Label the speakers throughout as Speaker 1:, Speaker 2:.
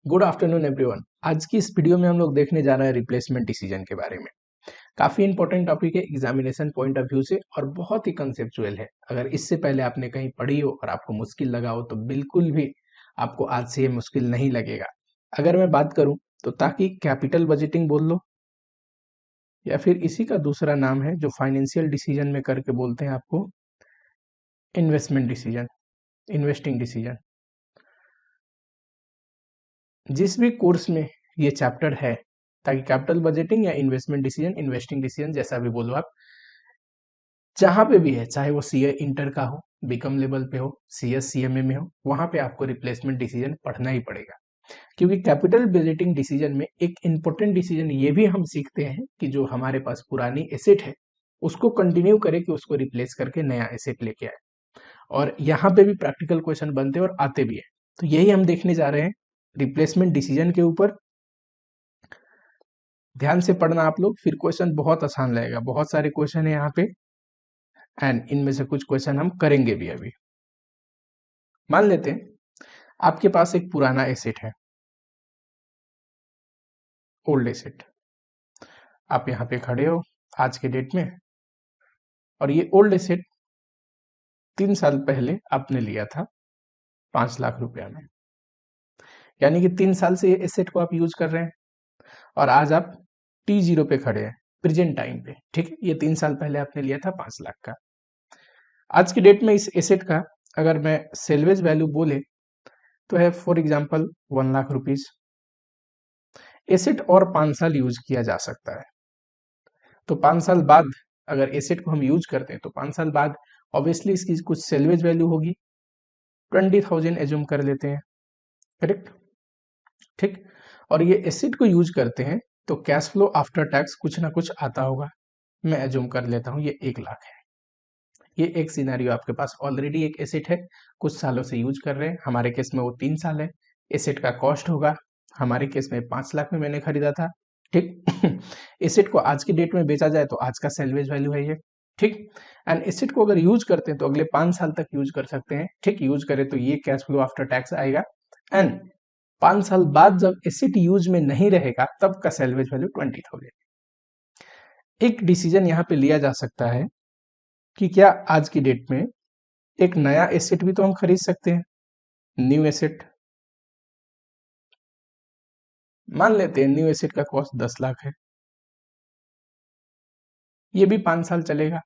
Speaker 1: Good afternoon everyone. आज की इस वीडियो में हम लोग देखने जा रहे हैं रिप्लेसमेंट डिसीजन के बारे में। काफी इंपॉर्टेंट टॉपिक है एग्जामिनेशन पॉइंट ऑफ व्यू से और बहुत ही कंसेप्चुअल है। अगर इससे पहले आपने कहीं पढ़ी हो और आपको मुश्किल लगा हो तो बिल्कुल भी आपको आज से ये मुश्किल नहीं लगेगा। अगर मैं बात करूं तो ताकि कैपिटल बजटिंग बोल लो या फिर इसी का दूसरा नाम है जो फाइनेंशियल डिसीजन में करके बोलते हैं आपको इन्वेस्टमेंट डिसीजन, इन्वेस्टिंग डिसीजन। जिस भी कोर्स में ये चैप्टर है, ताकि कैपिटल बजटिंग या इन्वेस्टमेंट डिसीजन, इन्वेस्टिंग डिसीजन जैसा भी बोलो आप, जहां पे भी है, चाहे वो सीए इंटर का हो, बीकॉम लेवल पे हो, सीएस सीएमए में हो, वहां पे आपको रिप्लेसमेंट डिसीजन पढ़ना ही पड़ेगा। क्योंकि कैपिटल बजटिंग डिसीजन में एक इंपॉर्टेंट डिसीजन ये भी हम सीखते हैं कि जो हमारे पास पुरानी एसेट है उसको कंटिन्यू करे कि उसको रिप्लेस करके नया एसेट लेके आए। और यहाँ पे भी प्रैक्टिकल क्वेश्चन बनते और आते भी है, तो यही हम देखने जा रहे हैं रिप्लेसमेंट डिसीजन के ऊपर। ध्यान से पढ़ना आप लोग, फिर क्वेश्चन बहुत आसान लगेगा। बहुत सारे क्वेश्चन है यहाँ पे एंड इनमें से कुछ क्वेश्चन हम करेंगे भी अभी। मान लेते हैं आपके पास एक पुराना एसेट है, ओल्ड एसेट। आप यहाँ पे खड़े हो आज के डेट में और ये ओल्ड एसेट 3 साल पहले आपने लिया था 5 लाख रुपया में, यानी कि 3 साल से ये एसेट को आप यूज कर रहे हैं और आज आप T0 पे खड़े हैं, प्रेजेंट टाइम पे। ठीक है, ये 3 साल पहले आपने लिया था 5 लाख का। आज की डेट में इस एसेट का अगर मैं सेल्वेज वैल्यू बोले तो है for example 1 lakh rupees. Asset और 5 साल यूज किया जा सकता है, तो 5 साल बाद अगर एसेट को हम यूज करते हैं तो 5 साल बाद ऑब्वियसली इसकी कुछ सेल्वेज वैल्यू होगी। 20,000 एज्यूम कर लेते हैं, करेक्ट? ठीक, और ये एसेट को यूज करते हैं तो कैश फ्लो आफ्टर टैक्स कुछ ना कुछ आता होगा। मैं एज्यूम कर लेता हूँ ये 1 लाख है। ये एक सिनेरियो, आपके पास ऑलरेडी एक एसेट है, कुछ सालों से यूज कर रहे हैं। हमारे केस में वो 3 साल है। एसेट का कॉस्ट होगा, हमारे केस में 5 लाख में मैंने खरीदा था। ठीक एसेट को आज की डेट में बेचा जाए तो आज का सेल्वेज वैल्यू है ये। ठीक, एंड एसेट को अगर यूज करते हैं तो अगले 5 साल तक यूज कर सकते हैं। ठीक, यूज करें तो ये कैश फ्लो आफ्टर टैक्स आएगा एंड 5 साल बाद जब एसेट यूज में नहीं रहेगा तब का सेल्वेज वैल्यू 20,000। एक डिसीजन यहाँ पे लिया जा सकता है कि क्या आज की डेट में एक नया एसेट भी तो हम खरीद सकते हैं, न्यू एसेट। मान लेते हैं न्यू एसेट का कॉस्ट 10 लाख है, ये भी 5 साल चलेगा।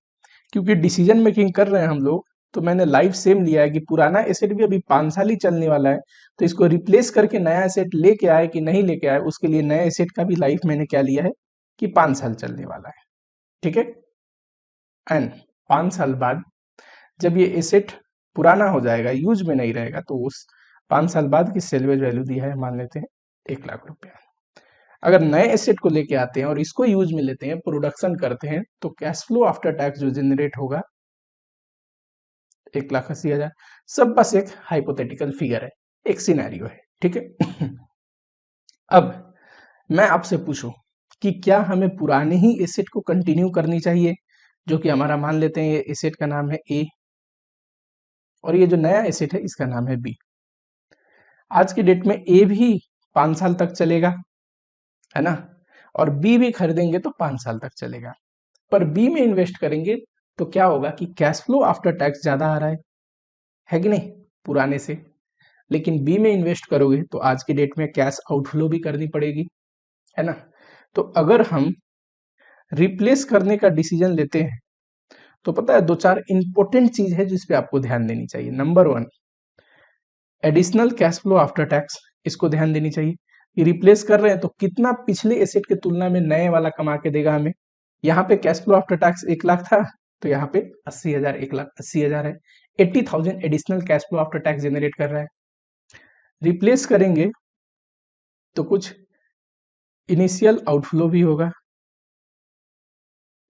Speaker 1: क्योंकि डिसीजन मेकिंग कर रहे हैं हम लोग, तो मैंने लाइफ सेम लिया है कि पुराना एसेट भी अभी 5 साल ही चलने वाला है, तो इसको रिप्लेस करके नया एसेट लेके आए कि नहीं लेके आए, उसके लिए नए एसेट का भी लाइफ मैंने क्या लिया है कि 5 साल चलने वाला है। ठीक है, एंड 5 साल बाद जब ये एसेट पुराना हो जाएगा, यूज में नहीं रहेगा, तो उस 5 साल बाद की सेल्वेज वैल्यू दिया है, मान लेते हैं 1 लाख रुपया। अगर नए एसेट को लेके आते हैं और इसको यूज में लेते हैं, प्रोडक्शन करते हैं, तो कैश फ्लो आफ्टर टैक्स जो जनरेट होगा 1,80,000। सब बस एक हाइपोथेटिकल फिगर है, एक सिनेरियो है। ठीक है अब मैं आपसे पूछूं कि क्या हमें पुराने ही एसेट को कंटिन्यू करनी चाहिए, जो कि हमारा मान लेते हैं ये एसेट का नाम है ए और ये जो नया एसेट है इसका नाम है बी। आज की डेट में ए भी 5 साल तक चलेगा, है ना, और बी भी खरीदेंगे तो 5 साल तक चलेगा। पर बी में इन्वेस्ट करेंगे तो क्या होगा कि कैश फ्लो आफ्टर टैक्स ज्यादा आ रहा है कि नहीं पुराने से। लेकिन बी में इन्वेस्ट करोगे तो आज की डेट में कैश आउटफ्लो भी करनी पड़ेगी, है ना। तो अगर हम रिप्लेस करने का डिसीजन लेते हैं तो पता है 2-4 इंपॉर्टेंट चीज है जिस पे आपको ध्यान देनी चाहिए। Number 1, additional cash flow after tax, इसको ध्यान देनी चाहिए कि रिप्लेस कर रहे हैं तो कितना पिछले एसेट के तुलना में नए वाला कमा के देगा हमें। यहाँ पे cash flow after tax 1 lakh था, तो यहाँ पे 80,000, 1,80,000 है। 80,000 additional cash flow after tax generate कर रहा है। रिप्लेस करेंगे तो कुछ इनिशियल आउटफ्लो भी होगा।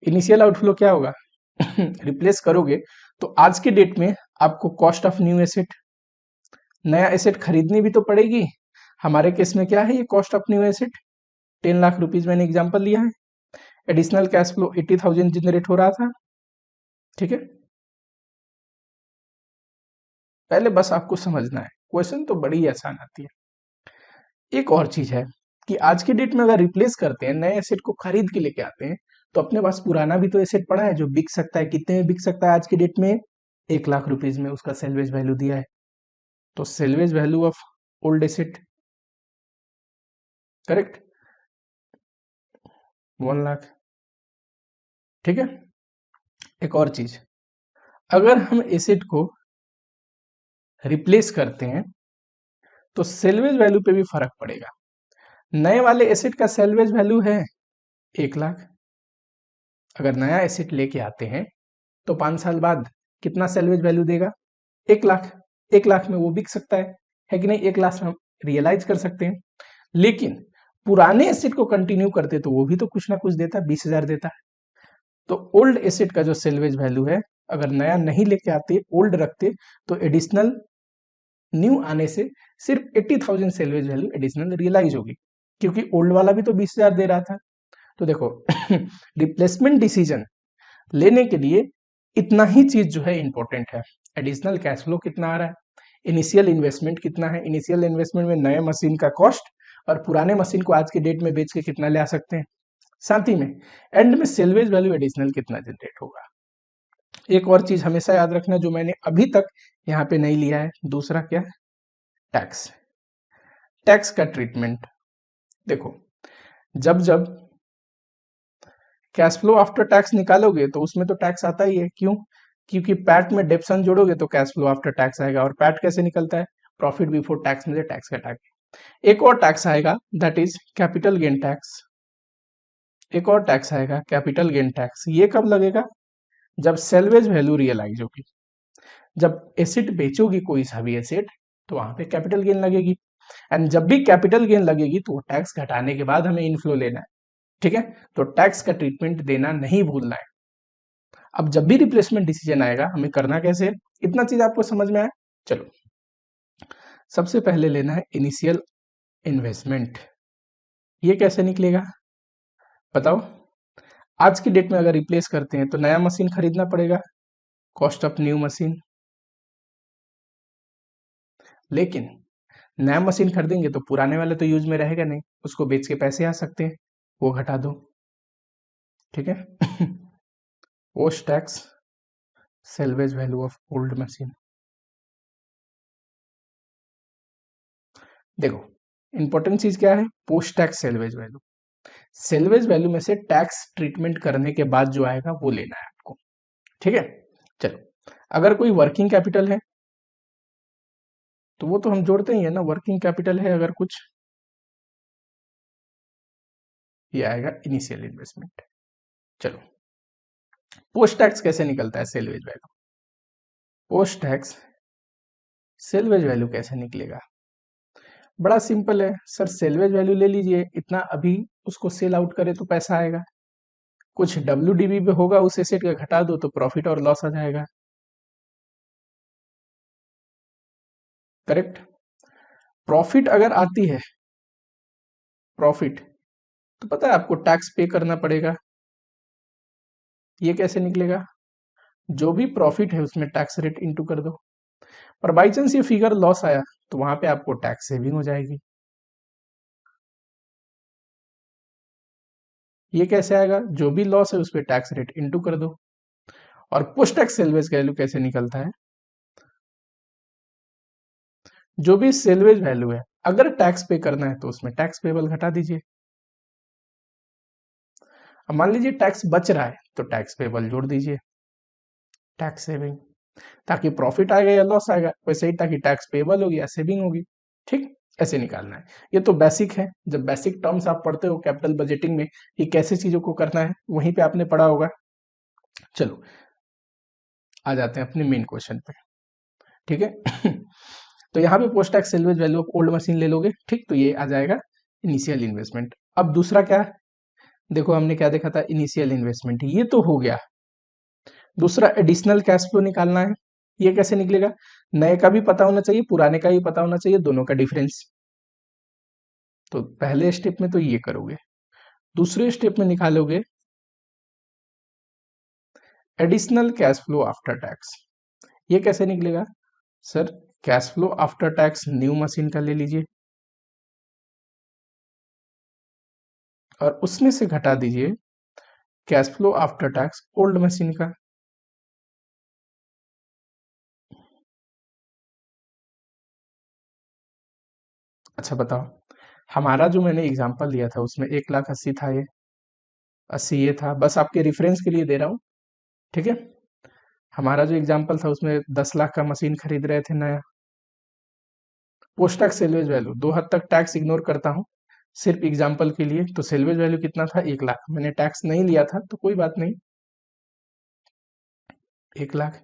Speaker 1: इनिशियल आउटफ्लो क्या होगा रिप्लेस करोगे तो आज के डेट में आपको कॉस्ट ऑफ न्यू एसेट, नया एसेट खरीदनी भी तो पड़ेगी। हमारे केस में क्या है, ये cost of new asset 10 lakh rupees मैंने एग्जांपल लिया है। एडिशनल कैश फ्लो 80,000 जनरेट हो रहा था। ठीक है, पहले बस आपको समझना है, क्वेश्चन तो बड़ी आसान आती है। एक और चीज है कि आज के डेट में अगर रिप्लेस करते हैं, नए एसेट को खरीद के लेके आते हैं, तो अपने पास पुराना भी तो एसेट पड़ा है जो बिक सकता है। कितने में बिक सकता है आज की डेट में? 1 लाख रुपीज में उसका सेल्वेज वैल्यू दिया है। तो salvage value of old asset, correct, 1 lakh. ठीक है। एक और चीज, अगर हम एसेट को रिप्लेस करते हैं तो सेल्वेज वैल्यू पे भी फर्क पड़ेगा। नए वाले एसेट का सेल्वेज वैल्यू है 1 लाख। अगर नया एसेट लेके आते हैं तो 5 साल बाद कितना सेल्वेज वैल्यू देगा? 1 लाख। 1 लाख में वो बिक सकता है कि नहीं? 1 लाख में हम रियलाइज कर सकते हैं। लेकिन पुराने एसेट को कंटिन्यू करते तो वो भी तो कुछ ना कुछ देता, 20,000 देता है। तो ओल्ड एसेट का जो सेल्वेज वैल्यू है, अगर नया नहीं लेके आते, ओल्ड रखते, तो एडिशनल न्यू आने से सिर्फ 80,000 सेल्वेज वैल्यू एडिशनल रियलाइज होगी, क्योंकि ओल्ड वाला भी तो 20,000 दे रहा था। तो देखो रिप्लेसमेंट डिसीजन लेने के लिए इतना ही चीज जो है इंपॉर्टेंट है। एडिशनल कैश फ्लो कितना आ रहा है, इनिशियल इन्वेस्टमेंट कितना है, इनिशियल इन्वेस्टमेंट में नए मशीन का कॉस्ट और पुराने मशीन को आज के डेट में बेच के कितना ले आ सकते हैं, साथ ही में एंड में सेल्वेज वैल्यू एडिशनल कितना जनरेट होगा। एक और चीज हमेशा याद रखना जो मैंने अभी तक यहाँ पे नहीं लिया है, दूसरा क्या है? टैक्स। टैक्स का ट्रीटमेंट देखो, जब जब कैश फ्लो आफ्टर टैक्स निकालोगे तो उसमें तो टैक्स आता ही है। क्यों? क्योंकि पैट में डेप्सन जोड़ोगे तो कैश फ्लो आफ्टर टैक्स आएगा। और पैट कैसे निकलता है? प्रॉफिट बिफोर टैक्स में से टैक्स घटा के। एक और टैक्स आएगा, that is capital gain tax. एक और टैक्स आएगा कैपिटल गेन टैक्स। ये कब लगेगा? जब सेल्वेज वैल्यू रियलाइज होगी। जब एसेट बेचोगी कोई सा भी एसेट, तो वहां पे कैपिटल गेन लगेगी। एंड जब भी कैपिटल गेन लगेगी तो टैक्स घटाने के बाद हमें इनफ्लो लेना है। ठीक है, तो टैक्स का ट्रीटमेंट देना नहीं भूलना है। अब जब भी रिप्लेसमेंट डिसीजन आएगा हमें करना कैसे है, इतना चीज आपको समझ में आया? चलो, सबसे पहले लेना है इनिशियल इन्वेस्टमेंट। ये कैसे निकलेगा बताओ? आज की डेट में अगर रिप्लेस करते हैं तो नया मशीन खरीदना पड़ेगा, कॉस्ट ऑफ न्यू मशीन। लेकिन नया मशीन खरीदेंगे तो पुराने वाले तो यूज में रहेगा नहीं, उसको बेच के पैसे आ सकते हैं, वो घटा दो। ठीक है। Post tax salvage value of old machine. देखो, इंपॉर्टेंट चीज क्या है? Post tax salvage value. Salvage value में से टैक्स ट्रीटमेंट करने के बाद जो आएगा वो लेना है आपको। ठीक है। चलो, अगर कोई वर्किंग कैपिटल है तो वो तो हम जोड़ते ही है ना। वर्किंग कैपिटल है अगर कुछ, ये आएगा इनिशियल इन्वेस्टमेंट। चलो, पोस्ट टैक्स कैसे निकलता है salvage value? Post tax salvage value कैसे निकलेगा? बड़ा सिंपल है सर, सेल्वेज वैल्यू ले लीजिए, इतना अभी उसको सेल आउट करे तो पैसा आएगा, कुछ WDV पे होगा उस एसेट का घटा दो तो प्रॉफिट और लॉस आ जाएगा। करेक्ट। प्रॉफिट अगर आती है, प्रॉफिट, तो पता है आपको टैक्स पे करना पड़ेगा। ये कैसे निकलेगा? जो भी प्रॉफिट है उसमें टैक्स रेट इंटू कर दो। पर बाई चांस ये फिगर लॉस आया तो वहां पे आपको टैक्स सेविंग हो जाएगी। ये कैसे आएगा? जो भी लॉस है उस पर टैक्स रेट इंटू कर दो। और पोस्ट टैक्स सेल्वेज वैल्यू कैसे निकलता है? जो भी सेल्वेज वैल्यू है, अगर टैक्स पे करना है तो उसमें टैक्स पेबल घटा दीजिए। अब मान लीजिए टैक्स बच रहा है तो टैक्स पेबल जोड़ दीजिए, टैक्स सेविंग। ताकि प्रॉफिट आएगा या लॉस आएगा, वैसे ही ताकि टैक्स पेबल होगी या सेविंग होगी। ठीक, ऐसे निकालना है। ये तो बेसिक है, जब बेसिक टर्म्स आप पढ़ते हो कैपिटल बजटिंग में कि कैसे चीजों को करना है, वहीं पे आपने पढ़ा होगा। चलो, आ जाते हैं अपने मेन क्वेश्चन पे। ठीक है। तो यहाँ पे post tax salvage value of old machine ले लोगे, ठीक, तो ये आ जाएगा इनिशियल इन्वेस्टमेंट। अब दूसरा क्या है? देखो, हमने क्या देखा था? इनिशियल इन्वेस्टमेंट, ये तो हो गया। दूसरा एडिशनल कैश फ्लो निकालना है। ये कैसे निकलेगा? नए का भी पता होना चाहिए, पुराने का भी पता होना चाहिए, दोनों का डिफरेंस। तो पहले स्टेप में तो ये करोगे, दूसरे स्टेप में निकालोगे additional cash flow after tax. ये कैसे निकलेगा? Sir, cash flow after tax new machine का ले लीजिए, और उसमें से घटा दीजिए cash flow after tax old machine का। अच्छा बताओ, हमारा जो मैंने एग्जांपल दिया था उसमें 1,80,000 था, ये 80 ये था, बस आपके रेफरेंस के लिए दे रहा हूँ, ठीक है। हमारा जो एग्जांपल था उसमें 10 लाख का मशीन खरीद रहे थे नया। पोस्ट टैक्स सेल्वेज वैल्यू, दो हद तक टैक्स इग्नोर करता हूँ सिर्फ एग्जांपल के लिए, तो सेल्वेज वैल्यू कितना था? 1,00,000। मैंने टैक्स नहीं लिया था तो कोई बात नहीं, 1,00,000।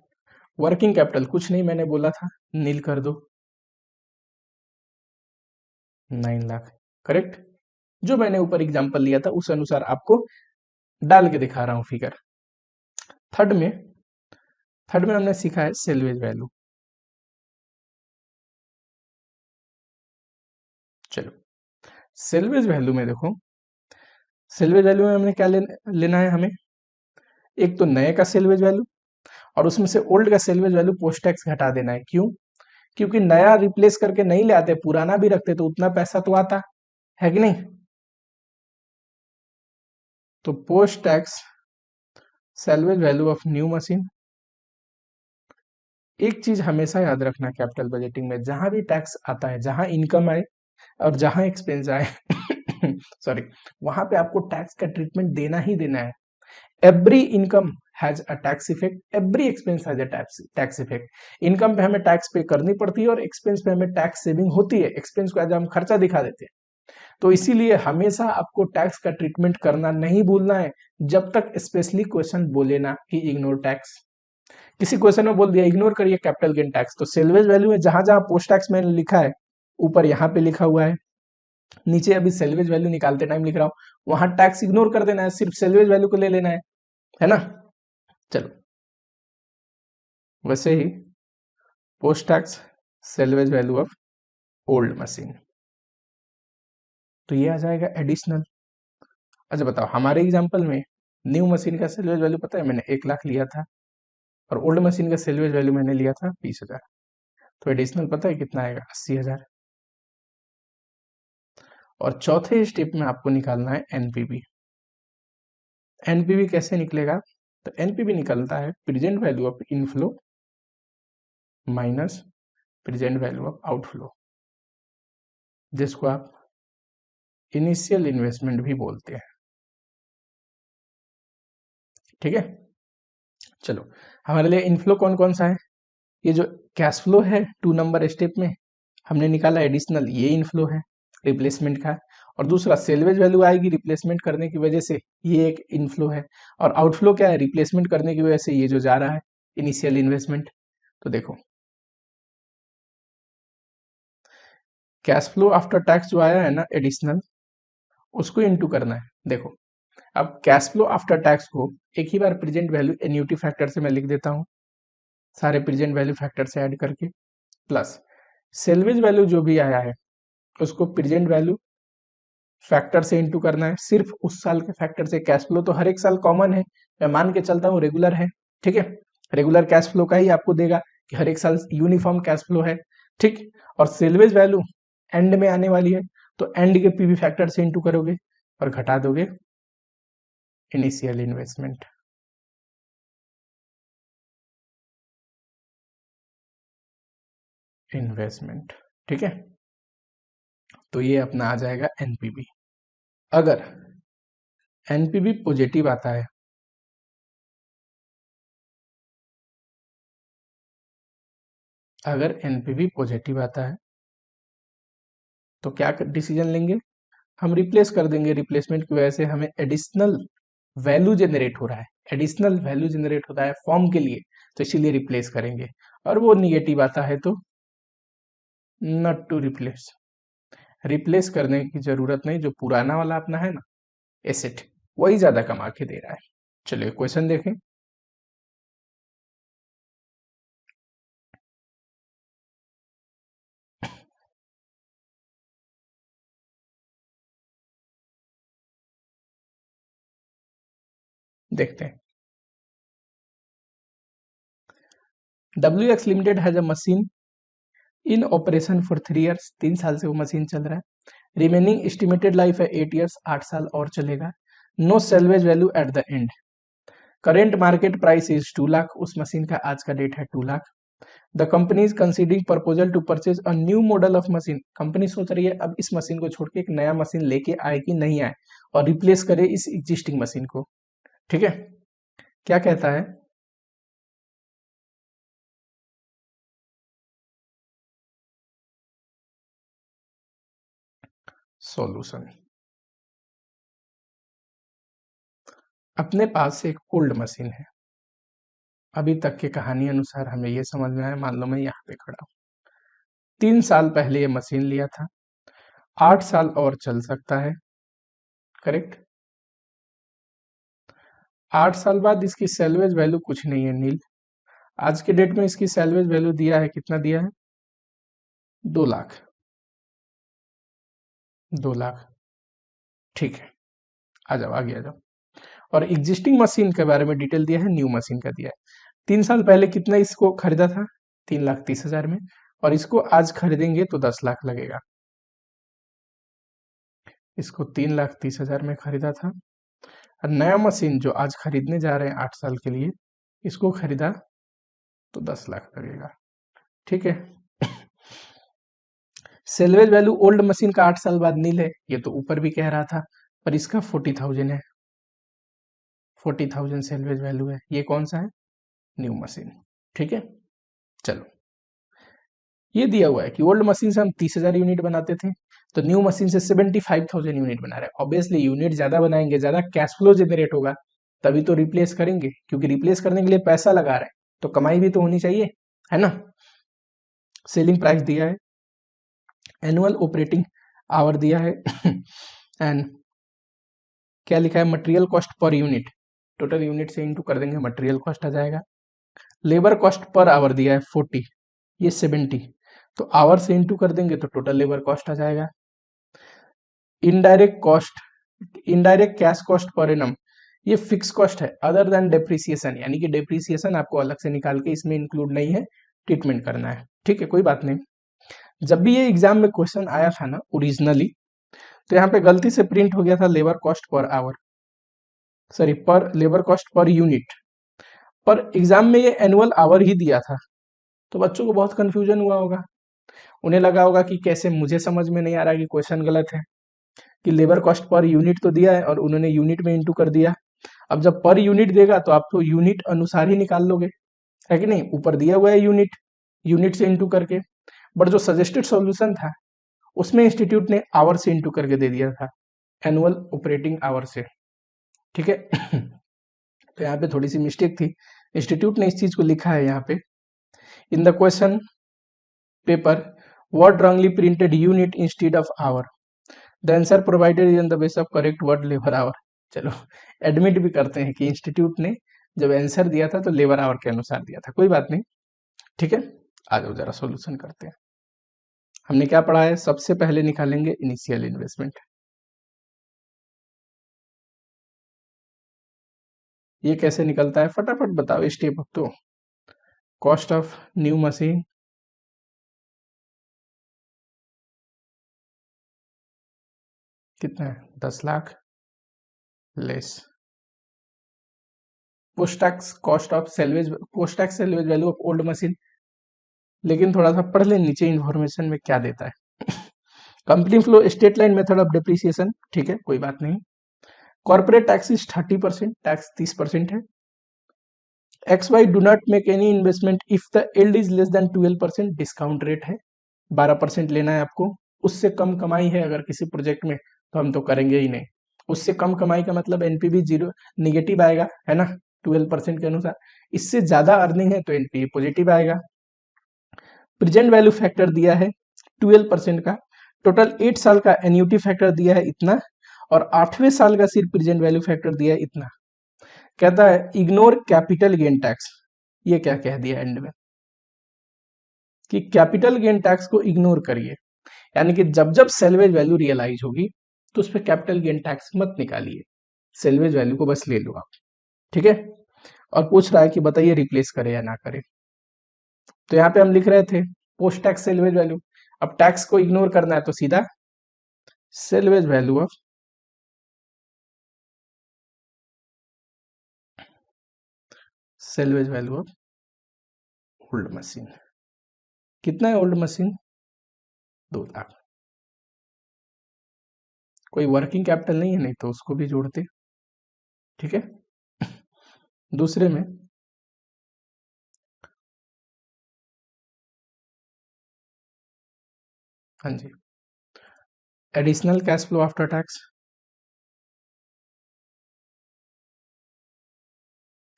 Speaker 1: वर्किंग कैपिटल कुछ नहीं, मैंने बोला था नील कर दो, 9,00,000। करेक्ट, जो मैंने ऊपर एग्जांपल लिया था उस अनुसार आपको डाल के दिखा रहा हूं फिगर। थर्ड में थर्ड में हमने सीखा है सेल्वेज वैल्यू। चलो, सेल्वेज वैल्यू में देखो, सेल्वेज वैल्यू में हमने क्या लेना है हमें? एक तो नए का सेल्वेज वैल्यू और उसमें से ओल्ड का सेल्वेज वैल्यू पोस्ट टैक्स घटा देना है। क्यों? क्योंकि नया रिप्लेस करके नहीं ले आते, पुराना भी रखते तो उतना पैसा तो आता है कि नहीं। तो post tax salvage value of new machine. एक चीज हमेशा याद रखना कैपिटल बजटिंग में, जहां भी टैक्स आता है, जहां इनकम आए और जहां एक्सपेंस आए सॉरी, वहां पे आपको टैक्स का ट्रीटमेंट देना ही देना है। Every income has a tax effect, every expense has a tax effect. Income पे हमें टैक्स पे करनी पड़ती है और एक्सपेंस पे हमें टैक्स सेविंग होती है, एक्सपेंस को आज हम खर्चा दिखा देते हैं। तो इसीलिए हमेशा आपको टैक्स का ट्रीटमेंट करना नहीं भूलना है, जब तक स्पेशली क्वेश्चन बोले ना कि इग्नोर टैक्स। किसी क्वेश्चन में बोल दिया इग्नोर करिए कैपिटल गेन टैक्स, तो सेल्वेज वैल्यू में जहां जहां पोस्ट टैक्स मैंने लिखा है, ऊपर यहाँ पे लिखा हुआ है, नीचे अभी सेल्वेज वैल्यू निकालते टाइम लिख रहा हूं, वहां टैक्स इग्नोर कर देना है, सिर्फ सेल्वेज वैल्यू को ले लेना है ना। चलो, वैसे ही post tax salvage value of old machine, तो ये आ जाएगा एडिशनल। अच्छा बताओ, हमारे एग्जांपल में न्यू मशीन का सेल्वेज वैल्यू पता है, मैंने 1,00,000 लिया था और ओल्ड मशीन का सेल्वेज वैल्यू मैंने लिया था 20,000, तो एडिशनल पता है कितना आएगा? 80,000। और चौथे स्टेप में आपको निकालना है एनपीवी। एनपीवी कैसे निकलेगा? तो एनपीवी निकलता है present value of inflow minus present value of outflow, जिसको आप इनिशियल इन्वेस्टमेंट भी बोलते हैं, ठीक है। चलो, हमारे लिए इनफ्लो कौन कौन सा है? ये जो कैश फ्लो है 2 नंबर स्टेप में हमने निकाला एडिशनल, ये इनफ्लो है रिप्लेसमेंट का, और दूसरा सेल्वेज वैल्यू आएगी रिप्लेसमेंट करने की वजह से, ये एक इनफ्लो है। और आउटफ्लो क्या है? रिप्लेसमेंट करने की वजह से ये जो जा रहा है इनिशियल इन्वेस्टमेंट। तो देखो, कैश फ्लो आफ्टर टैक्स जो आया है ना एडिशनल, उसको इनटू करना है। देखो, अब कैश फ्लो आफ्टर टैक्स को एक ही बार प्रेजेंट वैल्यू एन्युटी फैक्टर से मैं लिख देता हूं, सारे प्रेजेंट वैल्यू फैक्टर से ऐड करके, प्लस सेल्वेज वैल्यू जो भी आया है उसको प्रेजेंट वैल्यू फैक्टर से इंटू करना है, सिर्फ उस साल के फैक्टर से। कैश फ्लो तो हर एक साल कॉमन है, मैं मान के चलता हूँ रेगुलर है, ठीक है। रेगुलर कैश फ्लो का ही आपको देगा कि हर एक साल यूनिफॉर्म कैश फ्लो है, ठीक। और सेल्वेज वैल्यू एंड में आने वाली है, तो एंड के पीवी फैक्टर से इंटू करोगे और घटा दोगे इनिशियल इन्वेस्टमेंट। इन्वेस्टमेंट, ठीक है। तो ये अपना आ जाएगा एनपीवी। अगर एनपीवी पॉजिटिव आता है, अगर एनपीवी पॉजिटिव आता है तो क्या डिसीजन लेंगे? हम रिप्लेस कर देंगे, रिप्लेसमेंट की वजह से हमें एडिशनल वैल्यू जनरेट हो रहा है, एडिशनल वैल्यू जनरेट होता है फॉर्म के लिए, तो इसीलिए रिप्लेस करेंगे। और वो निगेटिव आता है तो नॉट टू रिप्लेस, रिप्लेस करने की जरूरत नहीं, जो पुराना वाला अपना है ना एसेट, वही ज्यादा कमा के दे रहा है। चलिए क्वेश्चन देखें। देखते हैं। W x limited has a machine in operation for 3 years, 3 साल से वो मशीन चल रहा है। रिमेनिंग एस्टिमेटेड लाइफ है 8 ईयर्स, 8 साल और चलेगा। No salvage value at the end. Current market price is 2 lakh, उस मशीन का आज का डेट है 2 lakh. The company is considering proposal to purchase a new model of machine. Company सोच रही है अब इस मशीन को छोड़ के एक नया मशीन लेके आए कि नहीं आए और रिप्लेस करे इस एग्जिस्टिंग मशीन को। ठीक है, क्या कहता है? सॉल्यूशन। अपने पास एक ओल्ड मशीन है, अभी तक की कहानी अनुसार हमें यह समझ में आया, मान लो मैं यहाँ पे खड़ा हूँ, 3 साल पहले ये मशीन लिया था, 8 साल और चल सकता है, करेक्ट। 8 साल बाद इसकी सैलवेज वैल्यू कुछ नहीं है, नील। आज के डेट में इसकी सैलवेज वैल्यू दिया है, कितना दिया है? 2 लाख। 2 लाख, ठीक है। आ जाओ, आगे आ जाओ। और एग्जिस्टिंग मशीन के बारे में डिटेल दिया है, न्यू मशीन का दिया है। 3 साल पहले कितना इसको खरीदा था? 3,30,000 में, और इसको आज खरीदेंगे तो 10 लाख लगेगा। इसको 3,30,000 में खरीदा था, और नया मशीन जो आज खरीदने जा रहे हैं 8 साल के लिए, इसको खरीदा तो 10 लाख लगेगा। ठीक है। सेल्वेज वैल्यू ओल्ड मशीन का 8 साल बाद नील है, ये तो ऊपर भी कह रहा था, पर इसका 40,000 है। 40,000 सेल्वेज वैल्यू है। ये कौन सा है? New machine. ठीक है, चलो। ये दिया हुआ है कि ओल्ड मशीन से हम 30,000 यूनिट बनाते थे, तो न्यू मशीन से 75,000 यूनिट बना रहे हैं। ऑब्वियसली यूनिट ज्यादा बनाएंगे, ज्यादा कैश फ्लो जनरेट होगा, तभी तो रिप्लेस करेंगे, क्योंकि रिप्लेस करने के लिए पैसा लगा रहे हैं तो कमाई भी तो होनी चाहिए, है ना। सेलिंग प्राइस दिया है, एनुअल ऑपरेटिंग आवर दिया है एंड क्या लिखा है? Material cost per unit. Total unit से इंटू कर देंगे, मटेरियल कॉस्ट आ जाएगा। लेबर कॉस्ट पर आवर दिया है 40, ये 70, तो आवर से इंटू कर देंगे तो टोटल लेबर कॉस्ट आ जाएगा। Indirect cost, indirect cash cost per annum, ये फिक्स कॉस्ट है अदर देन डेप्रिसिएशन, यानी कि डेप्रिसिएशन आपको अलग से निकाल के इसमें इंक्लूड नहीं है, ट्रीटमेंट करना है। ठीक है, कोई बात नहीं। जब भी ये एग्जाम में क्वेश्चन आया था ना ओरिजिनली, तो यहाँ पे गलती से प्रिंट हो गया था labour cost per hour, sorry पर लेबर कॉस्ट पर यूनिट, पर एग्जाम में ये एनुअल आवर ही दिया था, तो बच्चों को बहुत कंफ्यूजन हुआ होगा। उन्हें लगा होगा कि कैसे मुझे समझ में नहीं आ रहा कि क्वेश्चन गलत है, कि लेबर कॉस्ट पर यूनिट तो दिया है और उन्होंने यूनिट में इंटू कर दिया। अब जब पर यूनिट देगा तो आप तो यूनिट अनुसार ही निकाल लोगे, है कि नहीं। ऊपर दिया हुआ है यूनिट, यूनिट से इंटू करके, बट जो सजेस्टेड सॉल्यूशन था उसमें इंस्टीट्यूट ने आवर से इंटू करके दे दिया था, एनुअल ऑपरेटिंग आवर से। ठीक है तो यहाँ पे थोड़ी सी मिस्टेक थी, इंस्टीट्यूट ने इस चीज को लिखा है यहाँ पे in the question paper what wrongly printed unit instead of hour, the answer provided is on the basis of correct word labor hour। चलो एडमिट भी करते हैं कि इंस्टीट्यूट ने जब आंसर दिया था तो लेबर आवर के अनुसार दिया था, कोई बात नहीं। ठीक है, आ जाओ जरा सॉल्यूशन करते हैं। हमने क्या पढ़ा है? सबसे पहले निकालेंगे इनिशियल इन्वेस्टमेंट। ये कैसे निकलता है फटाफट बताओ स्टेप। अब तो कॉस्ट ऑफ न्यू मशीन कितना है? 10 lakh less post tax cost of salvage, post tax salvage value of old machine. लेकिन थोड़ा सा पढ़ ले नीचे इन्फॉर्मेशन में क्या देता है। Company flow state line method of depreciation, ठीक है कोई बात नहीं। कॉर्पोरेट टैक्स इज 30%, टैक्स 30% है। X why do not make any investment if the yield is less than 12%, discount rate है 12% लेना है आपको। उससे कम कमाई है अगर किसी प्रोजेक्ट में तो हम तो करेंगे ही नहीं। उससे कम कमाई का मतलब एनपीवी जीरो निगेटिव आएगा, है ना, 12% के अनुसार। इससे ज्यादा अर्निंग है तो एनपीवी पॉजिटिव आएगा। प्रेजेंट वैल्यू फैक्टर दिया है 12% का, टोटल 8 साल का एन्यूटी फैक्टर दिया है इतना, और 8वें साल का सिर्फ प्रेजेंट वैल्यू फैक्टर दिया है इतना। कहता है इग्नोर कैपिटल गेन टैक्स। ये क्या कह दिया एंड में कि कैपिटल गेन टैक्स को इग्नोर करिए, यानी कि जब जब सेल्वेज वैल्यू रियलाइज होगी तो उस पर कैपिटल गेन टैक्स मत निकालिए, सेल्वेज वैल्यू को बस ले लो आप। ठीक है, और पूछ रहा है कि बताइए रिप्लेस करे या ना करे। तो यहाँ पे हम लिख रहे थे पोस्ट टैक्स सेल्वेज वैल्यू। अब टैक्स को इग्नोर करना है तो सीधा salvage value of old machine. कितना है ओल्ड मशीन? 2 लाख। कोई वर्किंग कैपिटल नहीं है, नहीं तो उसको भी जोड़ते। ठीक है। दूसरे में हाँ जी, additional cash flow after tax.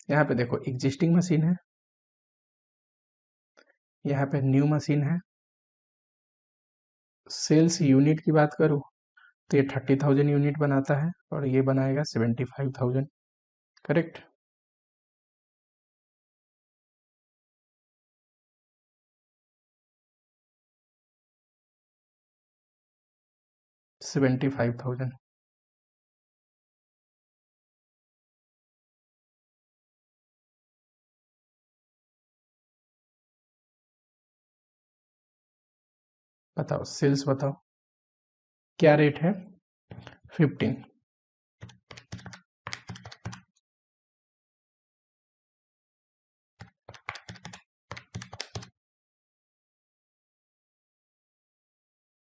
Speaker 1: यहाँ पे देखो एग्जिस्टिंग मशीन है, यहाँ पे न्यू मशीन है। सेल्स यूनिट की बात करूँ तो ये 30,000 यूनिट बनाता है और ये बनाएगा 75,000। करेक्ट। $75,000। बताओ सेल्स बताओ क्या रेट है? 15।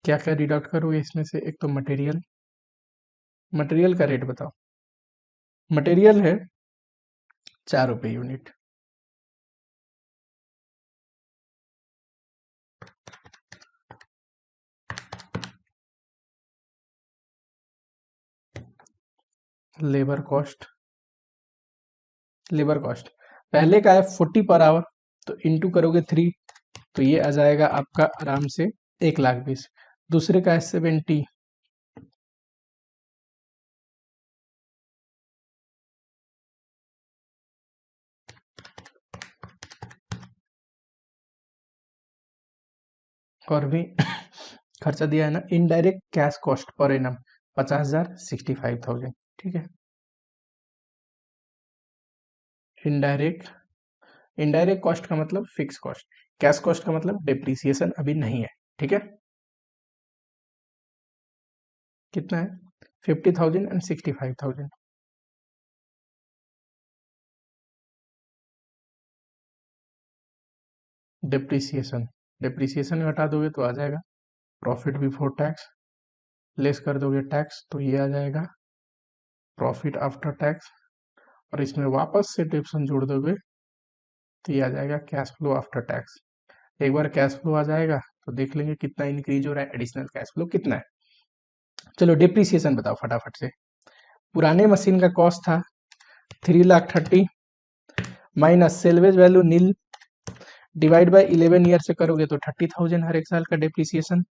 Speaker 1: क्या क्या डिडक्ट करोगे इसमें से? एक तो मटेरियल, मटेरियल का रेट बताओ। मटेरियल है 4 रुपये unit. Labour cost, labour cost पहले का है 40 पर आवर, तो इंटू करोगे 3 तो ये आ जाएगा आपका आराम से 1,20,000। दूसरे का है 70, और भी खर्चा दिया है ना, indirect cash cost per annum 50,000, 65,000। ठीक है। इनडायरेक्ट, इनडायरेक्ट कॉस्ट का मतलब फिक्स कॉस्ट, कैश कॉस्ट का मतलब डिप्रिसिएशन अभी नहीं है। ठीक है। कितना है? 50,000 एंड 65,000। डिप्रिसिएशन, डिप्रिसिएशन घटा दोगे तो आ जाएगा प्रॉफिट बिफोर टैक्स, लेस कर दोगे टैक्स तो ये आ जाएगा प्रॉफिट आफ्टर टैक्स, और इसमें वापस से डिप्शन जोड़ दोगे तो ये आ जाएगा कैश फ्लो आफ्टर टैक्स। एक बार कैश फ्लो आ जाएगा तो देख लेंगे कितना इंक्रीज हो रहा है, एडिशनल कैश फ्लो कितना है। चलो डिप्रिसिएशन बताओ फटाफट से। पुराने मशीन का कॉस्ट था 3,30,000 minus salvage value nil divide by 11 year से करोगे तो 30,000 हर एक साल का डिप्रिसिएशन।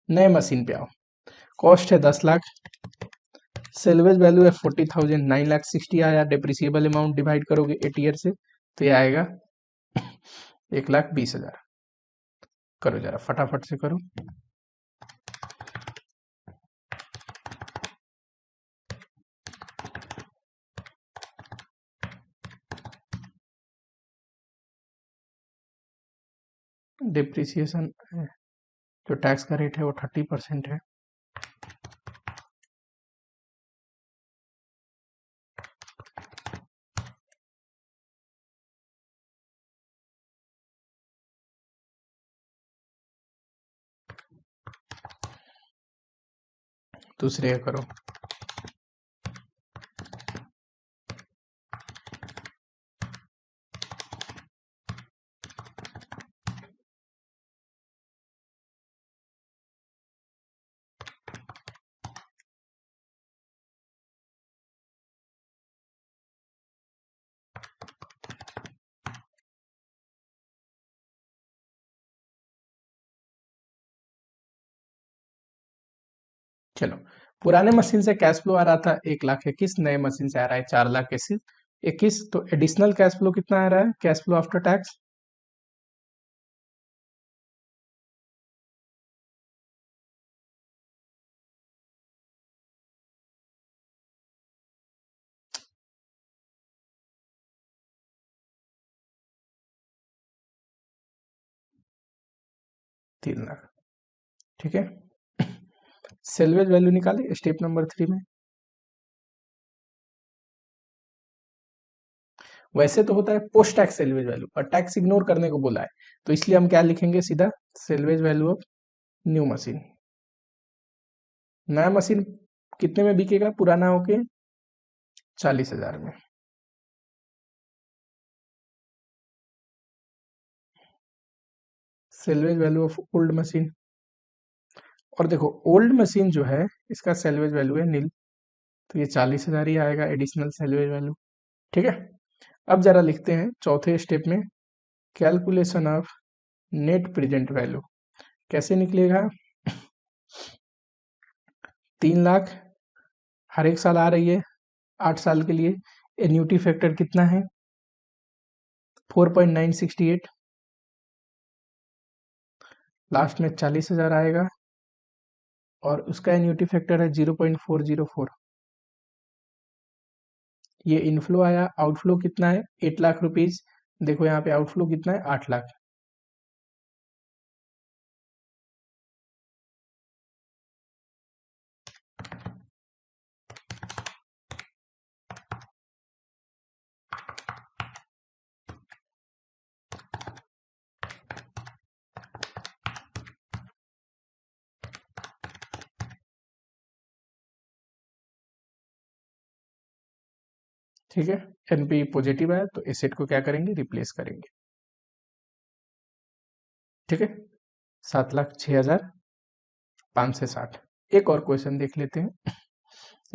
Speaker 1: नए मशीन पे आओ, कॉस्ट है 10,00,000, सेल्वेज वैल्यू है 40,000, 9,60,000 आया। डिप्रिसिएबल अमाउंट डिवाइड करोगे 8 ईयर से तो ये आएगा 1,20,000। करो जरा फटाफट से करो। डिप्रिसिएशन जो टैक्स का रेट है वो 30% है। दूसरे का करो। चलो पुराने मशीन से कैश फ्लो आ रहा था 1,21,000, नए मशीन से आ रहा है 4,21,000। तो एडिशनल कैश फ्लो कितना आ रहा है? Cash flow after tax 3 lakh. ठीक है, सेल्वेज वैल्यू निकाले स्टेप नंबर 3 में। वैसे तो होता है पोस्ट टैक्स सेल्वेज वैल्यू, पर टैक्स इग्नोर करने को बोला है, तो इसलिए हम क्या लिखेंगे सीधा, salvage value of new machine. नया मशीन कितने में बिकेगा पुराना होके, 40,000 में। Salvage value of old machine, और देखो ओल्ड मशीन जो है इसका सेल्वेज वैल्यू है नील, तो ये 40,000 ही आएगा एडिशनल सेल्वेज वैल्यू। ठीक है, अब जरा लिखते हैं चौथे स्टेप में, calculation of net present value. कैसे निकलेगा, 3 लाख हर एक साल आ रही है 8 साल के लिए, एन्यूटी फैक्टर कितना है 4.968, लास्ट में 40,000 आएगा और उसका एन्यूटी फैक्टर है 0.404। ये इनफ्लो आया, आउटफ्लो कितना है 8 लाख रुपीज, देखो यहाँ पे आउटफ्लो कितना है 8 लाख। ठीक है, एनपी पॉजिटिव है तो एसेट को क्या करेंगे, रिप्लेस करेंगे। ठीक है, 7,06,560। एक और क्वेश्चन देख लेते हैं,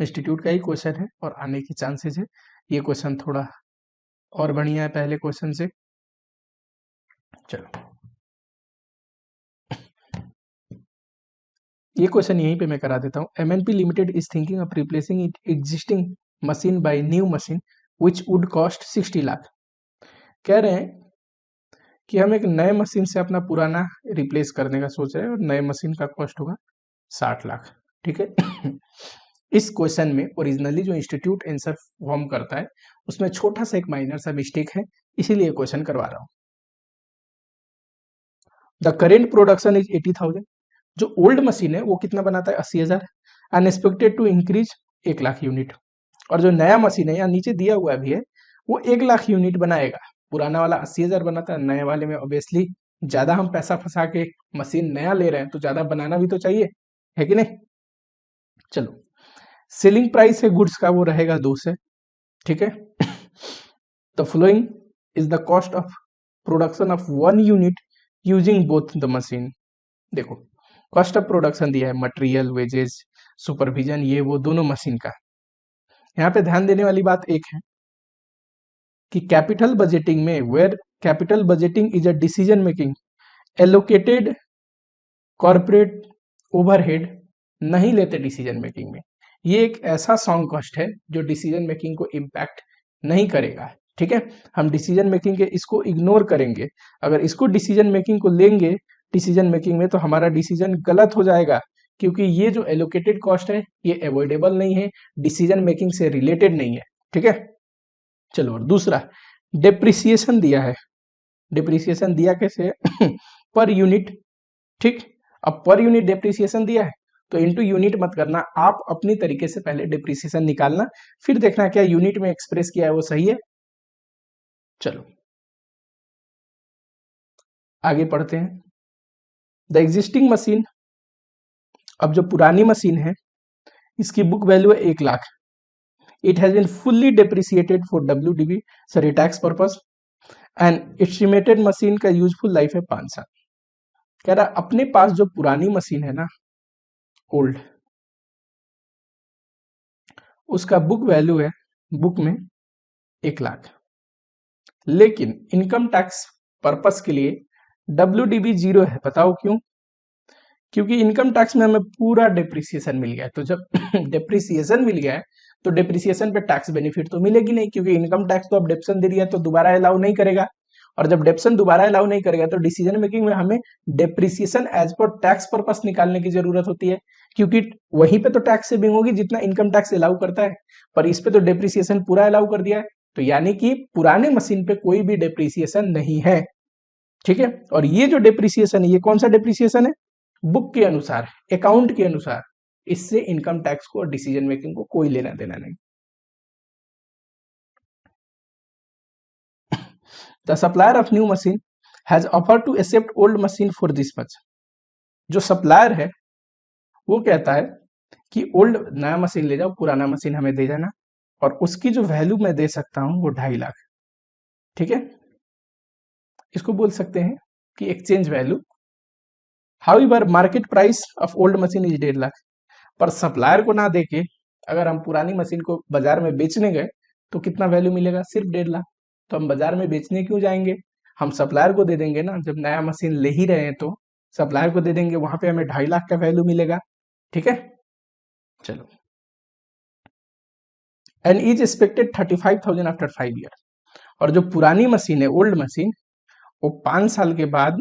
Speaker 1: इंस्टीट्यूट का ही क्वेश्चन है और आने की चांसेस है, ये क्वेश्चन थोड़ा और बढ़िया है पहले क्वेश्चन से। चलो ये क्वेश्चन यहीं पे मैं करा देता हूँ। MNP limited is thinking of replacing it existing machine by new machine which would cost 60 lakh. कह रहे हैं कि हम एक नए मशीन से अपना पुराना रिप्लेस करने का सोच रहे हैं और नए मशीन का कॉस्ट होगा 60 लाख। ठीक है, इस क्वेश्चन में ओरिजिनली जो इंस्टीट्यूट आंसर फॉर्म करता है उसमें छोटा सा एक माइनर सा मिस्टेक है, इसीलिए क्वेश्चन करवा रहा हूं। द करेंट प्रोडक्शन इज 80,000, जो ओल्ड मशीन है वो कितना बनाता है 80,000, unexpected to increase 1 lakh unit, और जो नया मशीन है यहाँ नीचे दिया हुआ भी है वो 1 लाख यूनिट बनाएगा। पुराना वाला 80,000 बनाता है, नए वाले में ऑब्वियसली ज्यादा हम पैसा फंसा के मशीन नया ले रहे हैं तो ज्यादा बनाना भी तो चाहिए, है कि नहीं। चलो सेलिंग प्राइस है गुड्स का वो रहेगा 2 से। ठीक है, the following is the cost of production of 1 unit using both the machine. देखो कॉस्ट ऑफ प्रोडक्शन दिया है, मटेरियल, वेजेस, सुपरविजन, ये वो दोनों मशीन का। यहाँ पे ध्यान देने वाली बात एक है कि कैपिटल बजटिंग में, where capital budgeting is a decision making, allocated corporate overhead नहीं लेते डिसीजन मेकिंग में। ये एक ऐसा सॉन्ग कॉस्ट है जो डिसीजन मेकिंग को इम्पैक्ट नहीं करेगा। ठीक है, हम डिसीजन मेकिंग के इसको इग्नोर करेंगे, अगर इसको डिसीजन मेकिंग को लेंगे डिसीजन मेकिंग में तो हमारा डिसीजन गलत हो जाएगा, क्योंकि ये जो एलोकेटेड कॉस्ट है ये अवॉइडेबल नहीं है, डिसीजन मेकिंग से रिलेटेड नहीं है। ठीक है, चलो और दूसरा डेप्रिसिएशन दिया है, डेप्रिसिएशन दिया कैसे पर यूनिट। ठीक, अब पर यूनिट डेप्रिसिएशन दिया है तो इनटू यूनिट मत करना, आप अपनी तरीके से पहले डेप्रिसिएशन निकालना, फिर देखना क्या यूनिट में एक्सप्रेस किया है वो सही है। चलो आगे पढ़ते हैं, द एग्जिस्टिंग मशीन, अब जो पुरानी मशीन है इसकी बुक वैल्यू है 1 lakh, it has been fully depreciated for WDB sorry tax purpose and estimated machine का यूजफुल लाइफ है 5 साल। कह रहा अपने पास जो पुरानी मशीन है ना ओल्ड, उसका बुक वैल्यू है बुक में 1 लाख, लेकिन इनकम टैक्स पर्पस के लिए WDB 0 है। बताओ क्यों, क्योंकि इनकम टैक्स में हमें पूरा डेप्रिसिएशन मिल गया है, तो जब डेप्रिसिएशन मिल गया है तो डेप्रिसिएशन पे टैक्स बेनिफिट तो मिलेगी नहीं, क्योंकि इनकम टैक्स तो अब डेप्शन दे रही है तो दोबारा अलाउ नहीं करेगा, और जब डेप्शन दोबारा अलाउ नहीं करेगा तो डिसीजन मेकिंग में हमें डेप्रिसिएशन एज पर टैक्स पर्पस निकालने की जरूरत होती है, क्योंकि वहीं पे तो टैक्स सेविंग होगी जितना इनकम टैक्स अलाउ करता है, पर इस पे तो डेप्रिसिएशन पूरा अलाउ कर दिया है, तो यानी कि पुराने मशीन पे कोई भी डेप्रिसिएशन नहीं है। ठीक है। और ये जो डेप्रिसिएशन है, ये कौन सा डेप्रिसिएशन है? बुक के अनुसार, अकाउंट के अनुसार। इससे इनकम टैक्स को और डिसीजन मेकिंग को कोई लेना देना नहीं। The supplier of new machine has offer to accept old machine for this much. जो सप्लायर है वो कहता है कि ओल्ड नया मशीन ले जाओ, पुराना मशीन हमें दे जाना, और उसकी जो वैल्यू मैं दे सकता हूं वो 2.5 लाख। ठीक है, इसको बोल सकते हैं कि exchange value. However market price of old machine is 1.5 lakh. पर सप्लायर को ना देके अगर हम पुरानी मशीन को बाजार में बेचने गए तो कितना वैल्यू मिलेगा? सिर्फ 1.5 लाख। तो हम बाजार में बेचने क्यों जाएंगे? हम सप्लायर को दे देंगे ना, जब नया मशीन ले ही रहे हैं तो सप्लायर को दे देंगे, वहां पे हमें 2.5 लाख का वैल्यू मिलेगा। ठीक है, चलो। And is expected 35,000 after 5 year. और जो पुरानी मशीन है, ओल्ड मशीन, वो 5 साल के बाद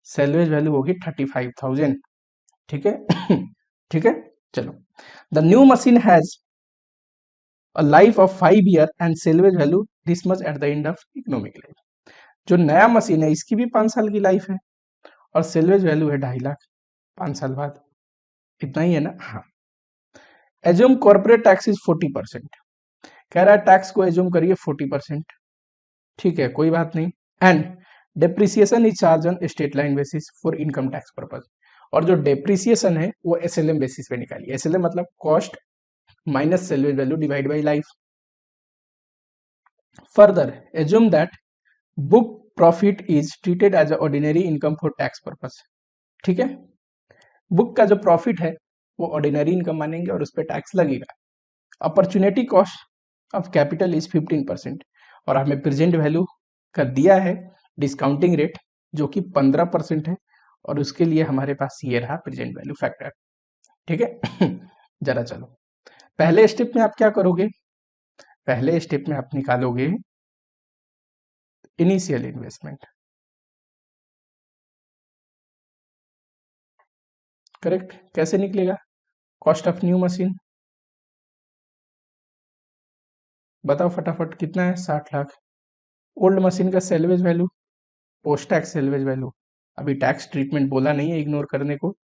Speaker 1: सेल्वेज वैल्यू होगी 35,000। ठीक है ठीक है, चलो। The new machine has a life of 5 year and salvage value this much eight the end of economic life. जो नया मशीन है इसकी भी 5 साल की लाइफ है और सेल्वेज वैल्यू है 2.5 लाख 5 साल बाद। इतना ही है ना? हाँ। Assume corporate tax is 40%। कह रहा है टैक्स को एज्यूम करिए 40%। ठीक है, कोई बात नहीं। And depreciation is charge on state line basis for income tax purpose. और जो डेप्रिसिएशन है वो एसएलएम बेसिस पे निकालिए। एसएलएम मतलब cost minus salvage value divide by life. Further assume that book profit is treated as ordinary income for tax purpose. ठीक है, book का जो प्रॉफिट है वो ऑर्डिनरी इनकम मानेंगे और उस पर टैक्स लगेगा। Opportunity cost of capital is 15%। और हमें प्रेजेंट वैल्यू का दिया है डिस्काउंटिंग रेट जो कि 15% है, और उसके लिए हमारे पास ये रहा प्रेजेंट वैल्यू फैक्टर। ठीक है जरा चलो, पहले स्टेप में आप क्या करोगे? पहले स्टेप में आप निकालोगे इनिशियल इन्वेस्टमेंट। करेक्ट। कैसे निकलेगा? कॉस्ट ऑफ न्यू मशीन बताओ फटाफट, कितना है? 60 लाख। ओल्ड मशीन का salvage value, post tax salvage value, अभी टैक्स ट्रीटमेंट बोला नहीं है, इग्नोर करने को।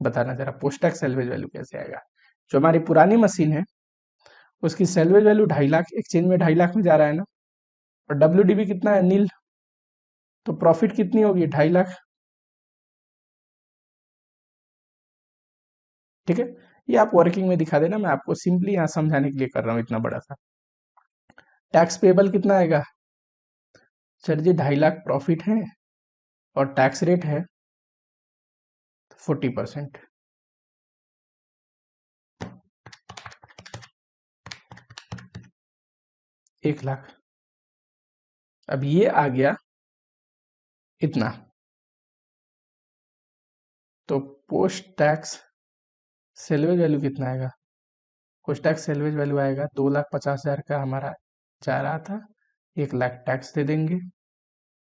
Speaker 1: बताना जरा पोस्ट टैक्स सेल्वेज वैल्यू कैसे आएगा? जो हमारी पुरानी मशीन है उसकी सेल्वेज वैल्यू 2.5 लाख, एक्सचेंज में 2.5 लाख में जा रहा है ना, और डब्ल्यूडीबी कितना है? नील। तो प्रॉफिट कितनी होगी? 2.5 लाख। ठीक है, ये आप वर्किंग में दिखा देना, मैं आपको सिंपली यहाँ समझाने के लिए कर रहा हूँ इतना बड़ा सा। टैक्स पेबल कितना आएगा? सर जी 2.5 लाख प्रॉफिट है और टैक्स रेट है 40%। 1 लाख। अब ये आ गया इतना, तो पोस्ट टैक्स सेल्वेज वैल्यू कितना आएगा? पोस्ट टैक्स सेल्वेज वैल्यू आएगा 2,50,000 का हमारा जा रहा था, 1 लाख टैक्स दे देंगे,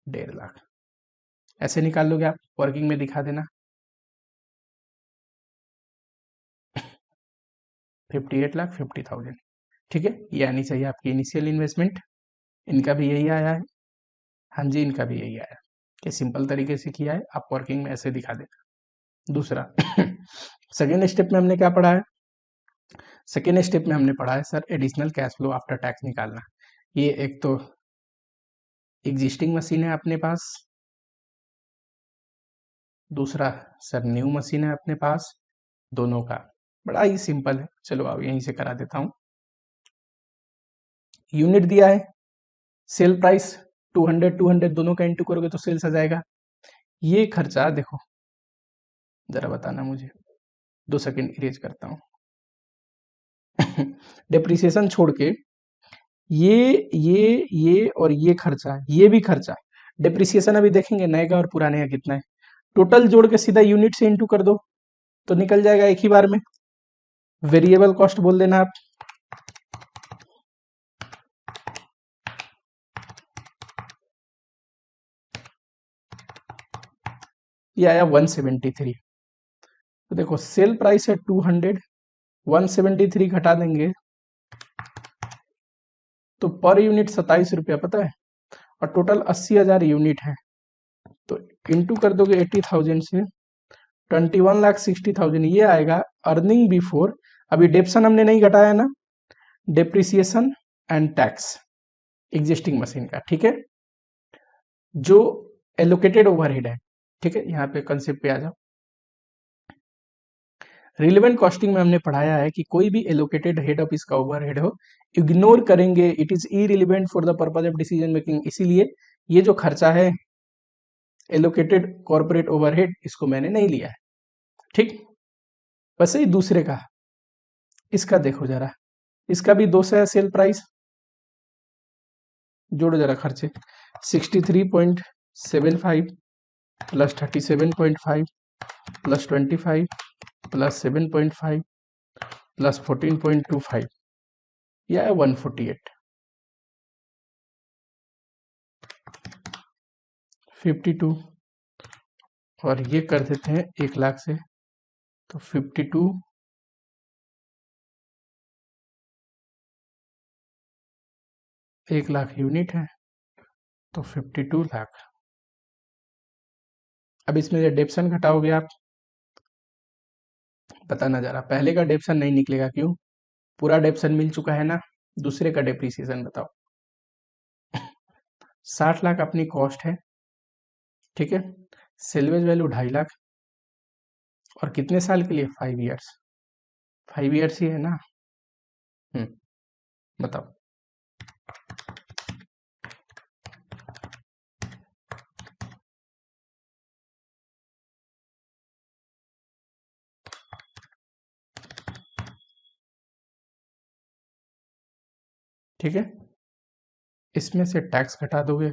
Speaker 1: 1.5 लाख। ऐसे निकाल लोगे आप, वर्किंग में दिखा देना। 58,50,000। ठीक है, ये आनी चाहिए आपकी इनिशियल इन्वेस्टमेंट। इनका भी यही आया है। हाँ जी, इनका भी यही आया कि सिंपल तरीके से किया है, आप वर्किंग में ऐसे दिखा देना। दूसरा सेकेंड स्टेप में हमने क्या पढ़ा है? सेकेंड स्टेप में हमने पढ़ा है sir additional cash flow after tax निकालना। ये एक तो एग्जिस्टिंग मशीन है अपने पास, दूसरा सर न्यू मशीन है अपने पास, दोनों का बड़ा ही सिंपल है। चलो अब यहीं से करा देता हूं। यूनिट दिया है, सेल प्राइस 200 दोनों का इंटू करोगे तो सेल्स आ जाएगा। ये खर्चा देखो, जरा बताना मुझे, 2 सेकंड इरेज करता हूं डेप्रिसिएशन छोड़ के ये और ये खर्चा, ये भी खर्चा। डेप्रिसिएशन अभी देखेंगे नए का और पुराने का कितना है, टोटल जोड़ के सीधा यूनिट से इंटू कर दो तो निकल जाएगा एक ही बार में। वेरिएबल कॉस्ट बोल देना आप, ये आया 173। तो देखो सेल प्राइस है 200, 173 घटा देंगे तो पर यूनिट 27 रुपया पता है, और टोटल 80,000 यूनिट है, तो इंटू कर दोगे 80,000 से, 21,60,000 ये आएगा अर्निंग बिफोर। अभी डेप्सन हमने नहीं घटाया ना, depreciation and tax existing machine का, ठीक है, जो एलोकेटेड ओवरहेड है, ठीक है। यहाँ पे कंसेप्ट पे आ जाओ। रिलेवेंट कॉस्टिंग में हमने पढ़ाया है कि कोई भी एलोकेटेड हेड ऑफिस का ओवरहेड हो, इग्नोर करेंगे, it is irrelevant for the purpose of decision making. इसीलिए ये जो खर्चा है एलोकेटेड कॉर्पोरेट ओवरहेड, इसको मैंने नहीं लिया है, ठीक। वैसे ही दूसरे का, इसका देखो जरा, इसका भी 200 है सेल प्राइस, जोड़ो जरा खर्चे, 63.75 प्लस 37.5 प्लस 25 प्लस 7.5 प्लस 14.25, यह है 148, 52, और ये कर देते हैं 1 लाख से, तो 52 1 लाख यूनिट है, तो 52 लाख। अब इसमें से डेप्सन घटाओगे आप, बताना जरा, पहले का डेप्सन नहीं निकलेगा, क्यों? पूरा डेप्सन मिल चुका है ना, दूसरे का डेप्रिसिएशन बताओ। 60 लाख अपनी कॉस्ट है, ठीक है, सेल्वेज वैल्यू 2.5 लाख, और कितने साल के लिए? 5 ईयर्स, 5 ईयर्स ही है ना। बताओ। ठीक है, इसमें से टैक्स घटा दोगे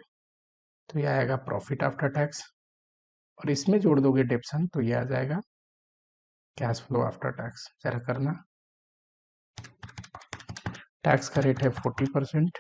Speaker 1: तो ये आएगा प्रॉफिट आफ्टर टैक्स, और इसमें जोड़ दोगे डेप्सन तो ये आ जाएगा कैश फ्लो आफ्टर टैक्स। जरा करना, टैक्स का रेट है 40%,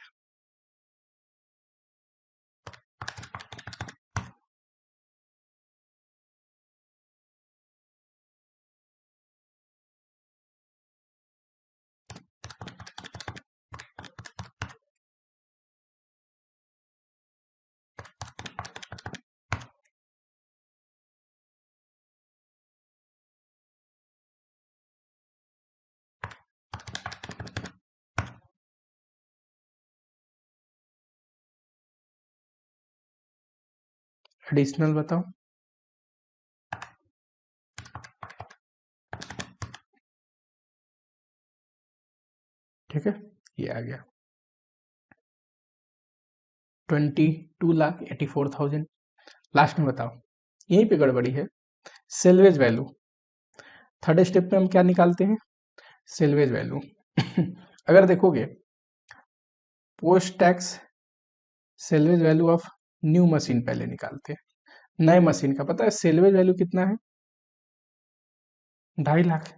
Speaker 1: एडिशनल बताओ। ठीक है, ये आ गया 22,84,000। लास्ट में बताओ, यहीं पे गड़बड़ी है, सेल्वेज वैल्यू। थर्ड स्टेप में हम क्या निकालते हैं? Salvage value. अगर देखोगे post tax salvage value of new machine पहले निकालते हैं। नए मशीन का पता है सेल्वेज वैल्यू कितना है? 2.5 लाख।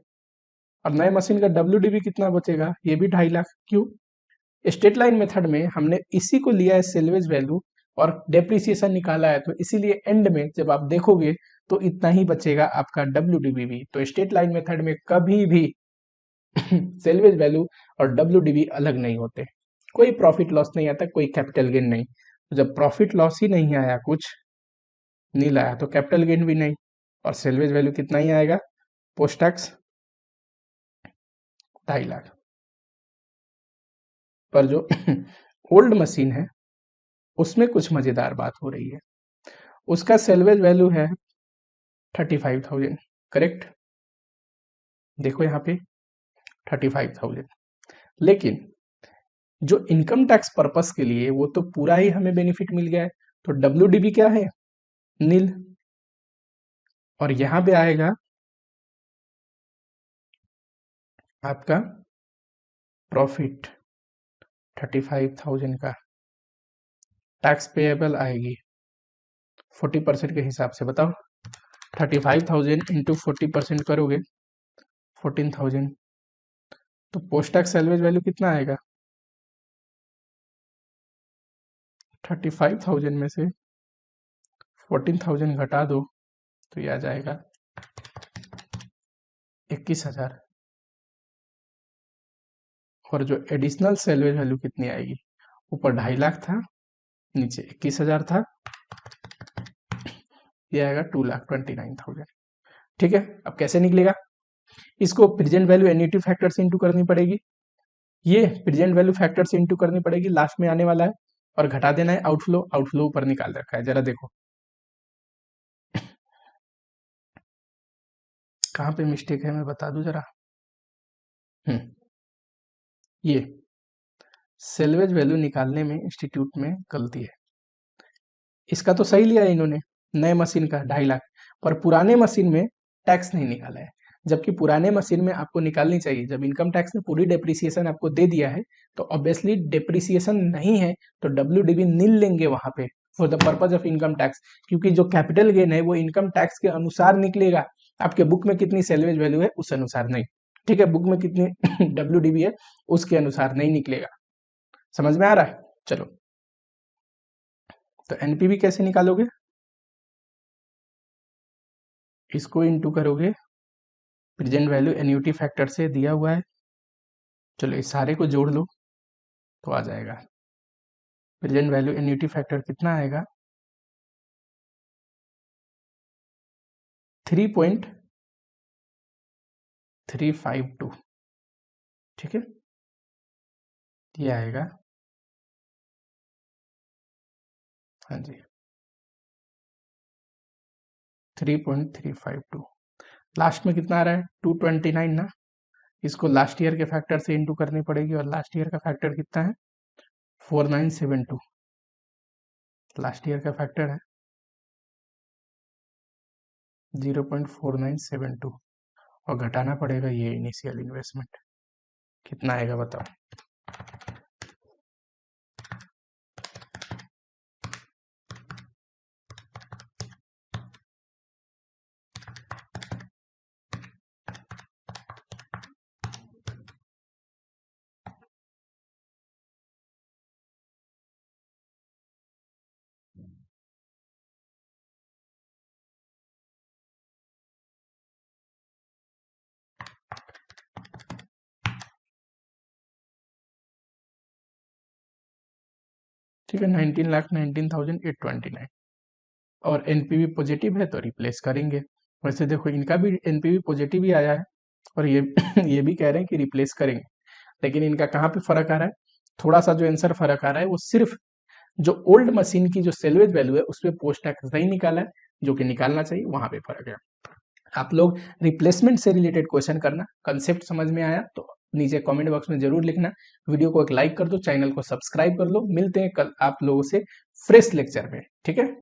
Speaker 1: और नए मशीन का WDV कितना बचेगा? ये भी 2.5 लाख। क्यों? स्ट्रेट लाइन मेथड में हमने इसी को लिया है सेल्वेज वैल्यू और डेप्रिसिएशन निकाला है, तो इसीलिए एंड में जब आप देखोगे तो इतना ही बचेगा आपका WDV भी। तो स्ट्रेट लाइन मेथड में कभी भी सेल्वेज वैल्यू और WDV अलग नहीं होते, कोई प्रॉफिट लॉस नहीं आता, कोई कैपिटल गेन नहीं। तो जब प्रॉफिट लॉस ही नहीं आया, कुछ नहीं लाया, तो कैपिटल गेन भी नहीं, और सेल्वेज वैल्यू कितना ही आएगा पोस्ट टैक्स? 2.5 लाख। पर जो ओल्ड मशीन है उसमें कुछ मजेदार बात हो रही है, उसका सेल्वेज वैल्यू है 35,000, करेक्ट? देखो यहाँ पे 35,000, लेकिन जो इनकम टैक्स पर्पस के लिए वो तो पूरा ही हमें बेनिफिट मिल गया है, तो WDV क्या है? नील। और यहां पे आएगा आपका प्रॉफिट 35,000 का, टैक्स पेएबल आएगी 40% के हिसाब से। बताओ 35,000 इंटू 40% करोगे 14,000, तो पोस्ट टैक्स सेल्वेज वैल्यू कितना आएगा? 35,000 में से 14,000 घटा दो तो ये आ जाएगा 21,000। और जो एडिशनल सेल्वेज वैल्यू कितनी आएगी? ऊपर 2.5 लाख था, नीचे 21,000 था, ये आएगा 2,29,000। ठीक है, अब कैसे निकलेगा? इसको प्रेजेंट वैल्यू एन्युटी फैक्टर से इंटू करनी पड़ेगी, ये प्रेजेंट वैल्यू फैक्टर से इंटू करनी पड़ेगी, लास्ट में आने वाला है, और घटा देना है आउटफ्लो। आउटफ्लो ऊपर निकाल रखा है, जरा देखो कहाँ पे मिस्टेक है, मैं बता दूं जरा। ये सेल्वेज वैल्यू निकालने में इंस्टीट्यूट में गलती है। इसका तो सही लिया है इन्होंने, नए मशीन का 2.5 लाख, पर पुराने मशीन में टैक्स नहीं निकाला है, जबकि पुराने मशीन में आपको निकालनी चाहिए। जब इनकम टैक्स ने पूरी डेप्रिसिएशन आपको दे दिया है, तो ऑब्वियसली डेप्रिसिएशन नहीं है तो WDV नील लेंगे वहां पे for the purpose of income tax, क्योंकि जो कैपिटल गेन है वो इनकम टैक्स के अनुसार निकलेगा। आपके बुक में कितनी सेल्वेज वैल्यू है उस अनुसार नहीं। ठीक है, बुक में कितनी WDV है उसके अनुसार नहीं निकलेगा। समझ में आ रहा है? चलो, तो एनपीवी कैसे निकालोगे? इसको इंटू करोगे प्रेजेंट वैल्यू एन्युटी फैक्टर से, दिया हुआ है। चलो इस सारे को जोड़ लो तो आ जाएगा। प्रेजेंट वैल्यू एन्युटी फैक्टर कितना आएगा? 3.352। ठीक है, ये आएगा। हाँ जी, 3.352। लास्ट में कितना आ रहा है? 229 ना। इसको लास्ट ईयर के फैक्टर से इंटू करनी पड़ेगी, और लास्ट ईयर का फैक्टर कितना है? 4972 लास्ट ईयर का फैक्टर है, 0.4972, और घटाना पड़ेगा ये इनिशियल इन्वेस्टमेंट। कितना आएगा बताओ? ठीक है, 19,19,829। और एनपीवी पॉजिटिव है तो रिप्लेस करेंगे। वैसे देखो इनका भी एनपीवी पॉजिटिव ही आया है, और ये ये भी कह रहे हैं कि रिप्लेस करेंगे, लेकिन इनका कहाँ पे फर्क आ रहा है? थोड़ा सा जो आंसर फर्क आ रहा है वो सिर्फ जो ओल्ड मशीन की जो सेल्वेज वैल्यू है उस पर पोस्ट टैक्स नहीं निकाला है, जो कि निकालना चाहिए, वहां पे फर्क है। आप लोग रिप्लेसमेंट से रिलेटेड क्वेश्चन करना, कंसेप्ट समझ में आया तो नीचे कमेंट बॉक्स में जरूर लिखना। वीडियो को एक लाइक कर दो, चैनल को सब्सक्राइब कर लो। मिलते हैं कल आप लोगों से फ्रेश लेक्चर में। ठीक है।